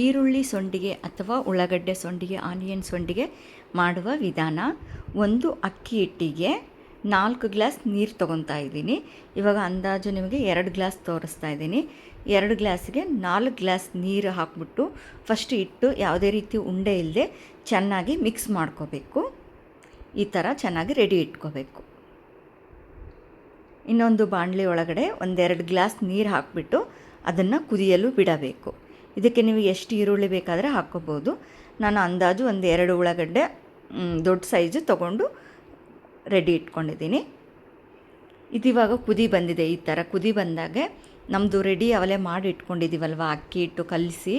ಈರುಳ್ಳಿ ಸೊಂಡಿಗೆ ಅಥವಾ ಉಳ್ಳಾಗಡ್ಡೆ ಸೊಂಡಿಗೆ, ಆನಿಯನ್ ಸೊಂಡಿಗೆ ಮಾಡುವ ವಿಧಾನ. ಒಂದು ಅಕ್ಕಿ ಹಿಟ್ಟಿಗೆ 4 ಗ್ಲಾಸ್ ನೀರು ತೊಗೊತಾ ಇದ್ದೀನಿ. ಇವಾಗ ಅಂದಾಜು ನಿಮಗೆ 2 ಗ್ಲಾಸ್ ತೋರಿಸ್ತಾ ಇದ್ದೀನಿ. 2 ಗ್ಲಾಸ್ಗೆ 4 ಗ್ಲಾಸ್ ನೀರು ಹಾಕ್ಬಿಟ್ಟು ಫಸ್ಟ್ ಇಟ್ಟು ಯಾವುದೇ ರೀತಿ ಉಂಡೆ ಇಲ್ಲದೆ ಚೆನ್ನಾಗಿ ಮಿಕ್ಸ್ ಮಾಡ್ಕೋಬೇಕು. ಈ ಥರ ಚೆನ್ನಾಗಿ ರೆಡಿ ಇಟ್ಕೋಬೇಕು. ಇನ್ನೊಂದು ಬಾಣಲಿ ಒಳಗಡೆ 1-2 ಗ್ಲಾಸ್ ನೀರು ಹಾಕಿಬಿಟ್ಟು ಅದನ್ನು ಕುದಿಯಲು ಬಿಡಬೇಕು. ಇದಕ್ಕೆ ನೀವು ಎಷ್ಟು ಈರುಳ್ಳಿ ಬೇಕಾದರೆ ಹಾಕ್ಕೋಬೋದು. ನಾನು ಅಂದಾಜು 1-2 ಉಳ್ಳಾಗಡ್ಡೆ ದೊಡ್ಡ ಸೈಜು ತೊಗೊಂಡು ರೆಡಿ ಇಟ್ಕೊಂಡಿದ್ದೀನಿ. ಇದಿವಾಗ ಕುದಿ ಬಂದಿದೆ. ಈ ಥರ ಕುದಿ ಬಂದಾಗ ನಮ್ಮದು ರೆಡಿ ಅವಲೇ ಮಾಡಿ ಇಟ್ಕೊಂಡಿದ್ದೀವಲ್ವ, ಅಕ್ಕಿ ಹಿಟ್ಟು ಕಲಸಿ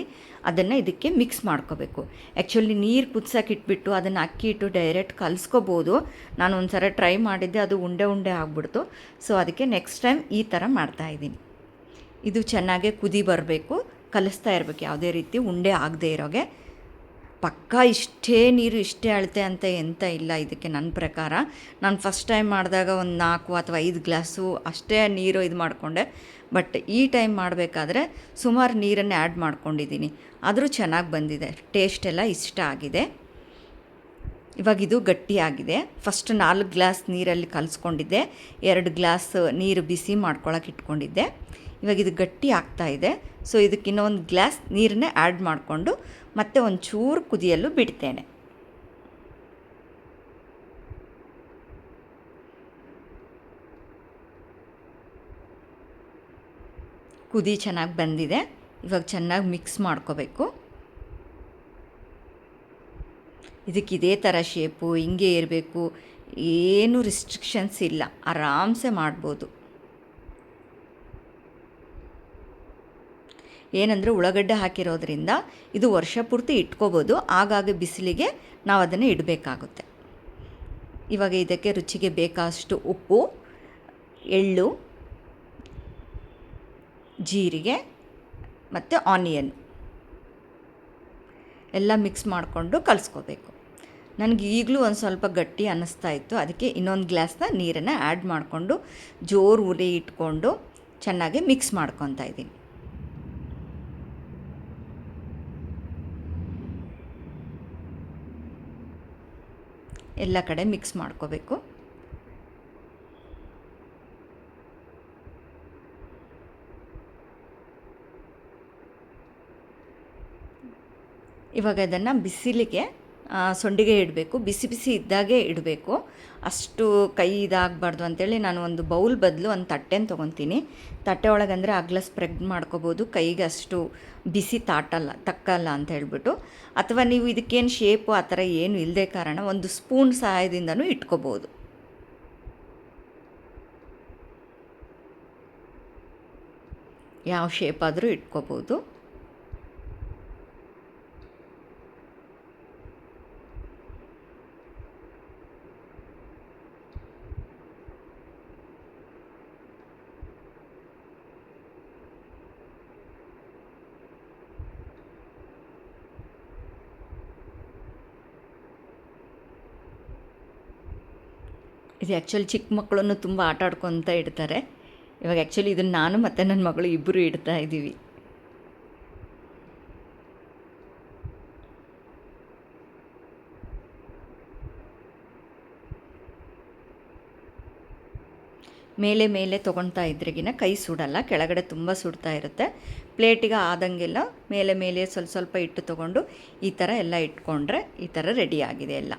ಅದನ್ನು ಇದಕ್ಕೆ ಮಿಕ್ಸ್ ಮಾಡ್ಕೋಬೇಕು. ಆ್ಯಕ್ಚುಲಿ ನೀರು ಕುದಿಸೋಕೆ ಇಟ್ಬಿಟ್ಟು ಅದನ್ನು ಅಕ್ಕಿ ಹಿಟ್ಟು ಡೈರೆಕ್ಟ್ ಕಲಿಸ್ಕೋಬೋದು. ನಾನು ಒಂದು ಸಲ ಟ್ರೈ ಮಾಡಿದ್ದೆ, ಅದು ಉಂಡೆ ಉಂಡೆ ಆಗಿಬಿಡ್ತು. ಸೊ ಅದಕ್ಕೆ ನೆಕ್ಸ್ಟ್ ಟೈಮ್ ಈ ಥರ ಮಾಡ್ತಾಯಿದ್ದೀನಿ. ಇದು ಚೆನ್ನಾಗೇ ಕುದಿ ಬರಬೇಕು, ಕಲಿಸ್ತಾ ಇರಬೇಕು, ಯಾವುದೇ ರೀತಿ ಉಂಡೆ ಆಗದೆ ಇರೋಗೆ. ಪಕ್ಕಾ ಇಷ್ಟೇ ನೀರು ಇಷ್ಟೇ ಅಳತೆ ಅಂತ ಎಂತ ಇಲ್ಲ ಇದಕ್ಕೆ. ನನ್ನ ಪ್ರಕಾರ ನಾನು ಫಸ್ಟ್ ಟೈಮ್ ಮಾಡಿದಾಗ ಒಂದು 4 ಅಥವಾ 5 ಗ್ಲಾಸು ಅಷ್ಟೇ ನೀರು ಇದು ಮಾಡಿಕೊಂಡೆ. ಬಟ್ ಈ ಟೈಮ್ ಮಾಡಬೇಕಾದ್ರೆ ಸುಮಾರು ನೀರನ್ನು ಆ್ಯಡ್ ಮಾಡ್ಕೊಂಡಿದ್ದೀನಿ. ಆದರೂ ಚೆನ್ನಾಗಿ ಬಂದಿದೆ, ಟೇಸ್ಟ್ ಎಲ್ಲ ಇಷ್ಟ ಆಗಿದೆ. ಇವಾಗ ಇದು ಗಟ್ಟಿಯಾಗಿದೆ. ಫಸ್ಟ್ 4 ಗ್ಲಾಸ್ ನೀರಲ್ಲಿ ಕಲಿಸ್ಕೊಂಡಿದ್ದೆ, 2 ಗ್ಲಾಸ್ ನೀರು ಬಿಸಿ ಮಾಡ್ಕೊಳಕ್ಕೆ ಇಟ್ಕೊಂಡಿದ್ದೆ. ಇವಾಗ ಇದು ಗಟ್ಟಿ ಆಗ್ತಾಯಿದೆ. ಸೊ ಇದಕ್ಕೆ ಇನ್ನೊಂದು ಗ್ಲಾಸ್ ನೀರನ್ನೇ ಆ್ಯಡ್ ಮಾಡಿಕೊಂಡು ಮತ್ತೆ ಒಂಚೂರು ಕುದಿಯಲು ಬಿಡ್ತೇನೆ. ಕುದಿ ಚೆನ್ನಾಗಿ ಬಂದಿದೆ. ಇವಾಗ ಚೆನ್ನಾಗಿ ಮಿಕ್ಸ್ ಮಾಡ್ಕೋಬೇಕು. ಇದಕ್ಕೆ ಇದೇ ಥರ ಶೇಪು ಹಿಂಗೆ ಇರಬೇಕು, ಏನು ರಿಸ್ಟ್ರಿಕ್ಷನ್ಸ್ ಇಲ್ಲ, ಆರಾಮ್ಸೆ ಮಾಡ್ಬೋದು. ಏನಂದರೆ ಉಳ್ಳಾಗಡ್ಡೆ ಹಾಕಿರೋದ್ರಿಂದ ಇದು ವರ್ಷ ಪೂರ್ತಿ ಇಟ್ಕೋಬೋದು. ಆಗಾಗ ಬಿಸಿಲಿಗೆ ನಾವು ಅದನ್ನು ಇಡಬೇಕಾಗುತ್ತೆ. ಇವಾಗ ಇದಕ್ಕೆ ರುಚಿಗೆ ಬೇಕಾದಷ್ಟು ಉಪ್ಪು, ಎಳ್ಳು, ಜೀರಿಗೆ ಮತ್ತು ಆನಿಯನ್ ಎಲ್ಲ ಮಿಕ್ಸ್ ಮಾಡಿಕೊಂಡು ಕಲಿಸ್ಕೋಬೇಕು. ನನಗೆ ಈಗಲೂ ಒಂದು ಸ್ವಲ್ಪ ಗಟ್ಟಿ ಅನ್ನಿಸ್ತಾ ಇತ್ತು. ಅದಕ್ಕೆ ಇನ್ನೊಂದು ಗ್ಲಾಸ್ನ ನೀರನ್ನು ಆ್ಯಡ್ ಮಾಡಿಕೊಂಡು ಜೋರು ಉರಿ ಇಟ್ಕೊಂಡು ಚೆನ್ನಾಗಿ ಮಿಕ್ಸ್ ಮಾಡ್ಕೊತಾ ಇದ್ದೀನಿ. ಎಲ್ಲ ಕಡೆ ಮಿಕ್ಸ್ ಮಾಡ್ಕೋಬೇಕು. ಇವಾಗ ಇದನ್ನು ಬಿಸಿಲಿಗೆ ಸೊಂಡಿಗೆ ಇಡಬೇಕು. ಬಿಸಿ ಬಿಸಿ ಇದ್ದಾಗೆ ಇಡಬೇಕು. ಅಷ್ಟು ಕೈ ಇದಾಗಬಾರ್ದು ಅಂಥೇಳಿ ನಾನು ಒಂದು ಬೌಲ್ ಬದಲು ಒಂದು ತಟ್ಟೆನ ತೊಗೊತೀನಿ. ತಟ್ಟೆ ಒಳಗಂದರೆ ಅಗಲ ಸ್ಪ್ರೆಡ್ ಮಾಡ್ಕೋಬೋದು, ಕೈಗೆ ಅಷ್ಟು ಬಿಸಿ ತಕ್ಕಲ್ಲ ಅಂತ ಹೇಳ್ಬಿಟ್ಟು. ಅಥವಾ ನೀವು ಇದಕ್ಕೇನು ಶೇಪು ಆ ಥರ ಏನು ಇಲ್ಲದೆ ಕಾರಣ ಒಂದು ಸ್ಪೂನ್ ಸಹಾಯದಿಂದನೂ ಇಟ್ಕೋಬೋದು. ಯಾವ ಶೇಪ್ ಆದರೂ ಇಟ್ಕೋಬೋದು. ಇದು ಆ್ಯಕ್ಚುಲಿ ಚಿಕ್ಕ ಮಕ್ಕಳನ್ನು ತುಂಬ ಆಟ ಆಡ್ಕೊತ ಇಡ್ತಾರೆ. ಇವಾಗ ಆ್ಯಕ್ಚುಲಿ ಇದನ್ನು ನಾನು ಮತ್ತು ನನ್ನ ಮಗಳು ಇಬ್ಬರು ಇಡ್ತಾ ಇದ್ದೀವಿ. ಮೇಲೆ ಮೇಲೆ ತೊಗೊಳ್ತಾ ಇದ್ರೆಗಿನ ಕೈ ಸುಡಲ್ಲ, ಕೆಳಗಡೆ ತುಂಬ ಸುಡ್ತಾ ಇರುತ್ತೆ. ಪ್ಲೇಟಿಗೆ ಆದಂಗೆಲ್ಲ ಮೇಲೆ ಮೇಲೆ ಸ್ವಲ್ಪ ಸ್ವಲ್ಪ ಇಟ್ಟು ತೊಗೊಂಡು ಈ ಥರ ಎಲ್ಲ ಇಟ್ಕೊಂಡ್ರೆ ಈ ಥರ ರೆಡಿಯಾಗಿದೆ ಎಲ್ಲ.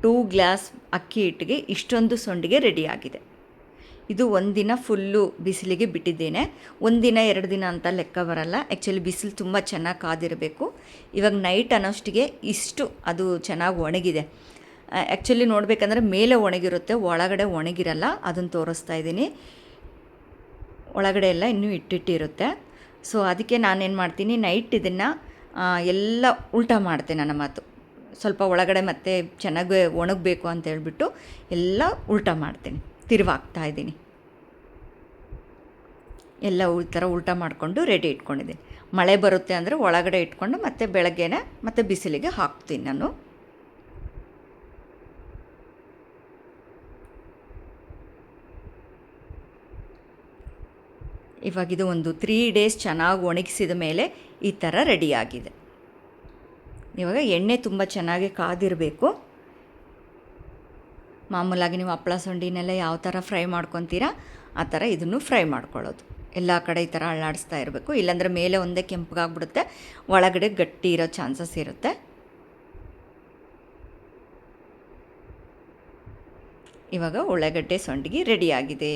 2 ಗ್ಲಾಸ್ ಅಕ್ಕಿ ಹಿಟ್ಟಿಗೆ ಇಷ್ಟೊಂದು ಸೊಂಡಿಗೆ ರೆಡಿಯಾಗಿದೆ. ಇದು ಒಂದಿನ ಫುಲ್ಲು ಬಿಸಿಲಿಗೆ ಬಿಟ್ಟಿದ್ದೇನೆ. 1 ದಿನ 2 ದಿನ ಅಂತ ಲೆಕ್ಕ ಬರಲ್ಲ. ಆ್ಯಕ್ಚುಲಿ ಬಿಸಿಲು ತುಂಬ ಚೆನ್ನಾಗಿ ಕಾದಿರಬೇಕು. ಇವಾಗ ನೈಟ್ ಅನ್ನೋಷ್ಟಿಗೆ ಇಷ್ಟು ಅದು ಚೆನ್ನಾಗಿ ಒಣಗಿದೆ. ಆ್ಯಕ್ಚುಲಿ ನೋಡಬೇಕಂದ್ರೆ ಮೇಲೆ ಒಣಗಿರುತ್ತೆ, ಒಳಗಡೆ ಒಣಗಿರಲ್ಲ. ಅದನ್ನು ತೋರಿಸ್ತಾ ಇದ್ದೀನಿ. ಒಳಗಡೆ ಎಲ್ಲ ಇನ್ನೂ ಇಟ್ಟಿರುತ್ತೆ. ಸೊ ಅದಕ್ಕೆ ನಾನೇನು ಮಾಡ್ತೀನಿ, ನೈಟ್ ಇದನ್ನು ಎಲ್ಲ ಉಲ್ಟಾ ಮಾಡ್ತೇನೆ. ನನ್ನ ಮಾತು ಸ್ವಲ್ಪ ಒಳಗಡೆ ಮತ್ತೆ ಚೆನ್ನಾಗಿ ಒಣಗಬೇಕು ಅಂತ ಹೇಳ್ಬಿಟ್ಟು ಎಲ್ಲ ಉಲ್ಟಾ ಮಾಡ್ತೀನಿ, ತಿರುವಾಗ್ತಾ ಇದ್ದೀನಿ. ಎಲ್ಲ ಈ ಥರ ಉಲ್ಟಾ ಮಾಡಿಕೊಂಡು ರೆಡಿ ಇಟ್ಕೊಂಡಿದ್ದೀನಿ. ಮಳೆ ಬರುತ್ತೆ ಅಂದರೆ ಒಳಗಡೆ ಇಟ್ಕೊಂಡು ಮತ್ತೆ ಬೆಳಗ್ಗೆನೇ ಮತ್ತೆ ಬಿಸಿಲಿಗೆ ಹಾಕ್ತೀನಿ ನಾನು. ಇವಾಗಿದು ಒಂದು 3 ಡೇಸ್ ಚೆನ್ನಾಗಿ ಒಣಗಿಸಿದ ಮೇಲೆ ಈ ಥರ ರೆಡಿಯಾಗಿದೆ. ಇವಾಗ ಎಣ್ಣೆ ತುಂಬ ಚೆನ್ನಾಗಿ ಕಾದಿರಬೇಕು. ಮಾಮೂಲಾಗಿ ನೀವು ಹಪ್ಪಳ ಸಂಡಿನೆಲ್ಲ ಯಾವ ಥರ ಫ್ರೈ ಮಾಡ್ಕೊತೀರಾ ಆ ಥರ ಇದನ್ನು ಫ್ರೈ ಮಾಡ್ಕೊಳ್ಳೋದು. ಎಲ್ಲ ಕಡೆ ಈ ಥರ ಅಳ್ಳಾಡಿಸ್ತಾ ಇರಬೇಕು, ಇಲ್ಲಾಂದರೆ ಮೇಲೆ ಒಂದೇ ಕೆಂಪಗಾಗ್ಬಿಡುತ್ತೆ, ಒಳಗಡೆ ಗಟ್ಟಿ ಇರೋ ಚಾನ್ಸಸ್ ಇರುತ್ತೆ. ಇವಾಗ ಉಳ್ಳಾಗಡ್ಡೆ ಸಂಡಿಗೆ ರೆಡಿಯಾಗಿದೆ.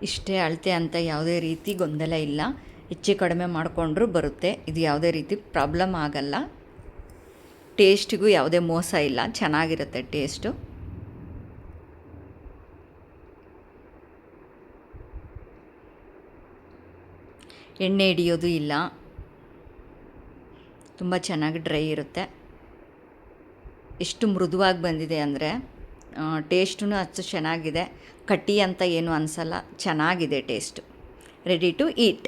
ಇಷ್ಟೇ ಅಳತೆ ಅಂತ ಯಾವುದೇ ರೀತಿ ಗೊಂದಲ ಇಲ್ಲ, ಹೆಚ್ಚು ಕಡಿಮೆ ಮಾಡಿಕೊಂಡ್ರೂ ಬರುತ್ತೆ. ಇದು ಯಾವುದೇ ರೀತಿ ಪ್ರಾಬ್ಲಮ್ ಆಗಲ್ಲ. ಟೇಸ್ಟಿಗೂ ಯಾವುದೇ ಮೋಸ ಇಲ್ಲ, ಚೆನ್ನಾಗಿರುತ್ತೆ ಟೇಸ್ಟು. ಎಣ್ಣೆ ಹಿಡಿಯೋದು ಇಲ್ಲ, ತುಂಬ ಚೆನ್ನಾಗಿ ಡ್ರೈ ಇರುತ್ತೆ. ಎಷ್ಟು ಮೃದುವಾಗಿ ಬಂದಿದೆ ಅಂದರೆ ಟೇಸ್ಟೂ ಅಷ್ಟು ಚೆನ್ನಾಗಿದೆ. ಕಟ್ಟಿ ಅಂತ ಏನೂ ಅನಿಸಲ್ಲ, ಚೆನ್ನಾಗಿದೆ ಟೇಸ್ಟು. Ready to eat.